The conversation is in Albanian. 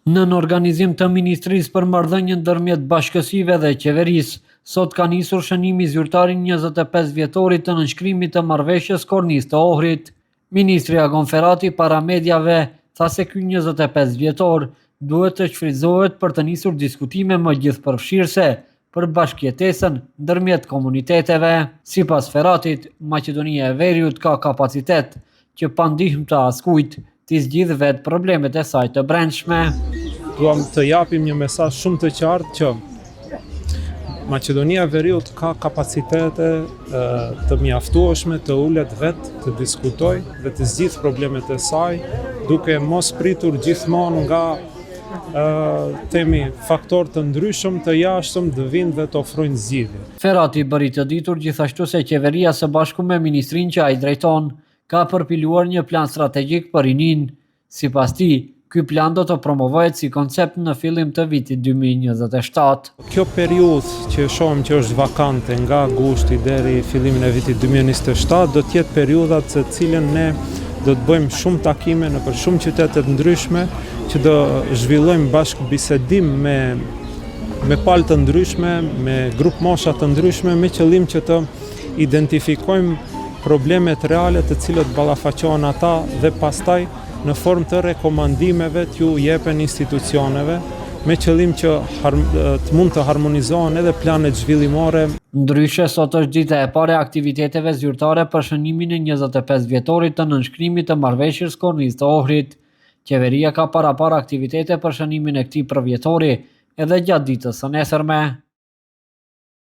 Në organizim të Ministrisë për marrëdhënien ndërmjet bashkësive dhe qeverisë, sot ka nisur shënimi zyrtar i 25 vjetorit të nënshkrimit të marrëveshjes Kornisë të Ohrit. Ministri Agon Ferrati para mediave tha se ky 25 vjetor duhet të shfrytëzohet për të nisur diskutime më gjithëpërfshirëse për bashkëjetesën ndërmjet komuniteteve. Sipas Ferratit, Maqedonia e Veriut ka kapacitet që pa ndihmë të askujt t'i zgjidhë vetë problemet e saj të brendshme. Duam të japim një mesazh shumë të qartë që Maqedonia e Veriut ka kapacitete të mjaftueshme të ulet vetë, të diskutojë dhe të zgjidhë problemet e saj, duke mos pritur gjithmonë nga faktor të ndryshëm të jashtëm të vinë dhe të ofrojnë zgjidhje. Ferrati bëri të ditur gjithashtu se qeveria së bashku me ministrinë që ai drejton ka përpiluar një plan strategjik për rinin. Sipas tij, ky plan do të promovohet si koncept në fillim të vitit 2027. Kjo periudhë që shohim që është vakante nga gushti deri fillimin e vitit 2027 do të jetë periudha të cilën ne do të bëjmë shumë takime nëpër shumë qytete të ndryshme, që do zhvillojmë bashkë bisedim me palë të ndryshme, me grup mosha të ndryshme, me qëllim që të identifikojmë problemet reale të cilët ballafaqohen ata dhe pastaj në formë të rekomandimeve t'ju jepen institucioneve, me qëllim që të mund të harmonizohen edhe planet zhvillimore. Ndryshe, sot është dita e parë e aktiviteteve zyrtare për shënimin e 25 vjetorit të nënshkrimit të marrëveshjes Kornisë të Ohrit. Qeveria ka parapar aktivitete për shënimin e këtij përvjetori edhe gjatë ditës së nesërme.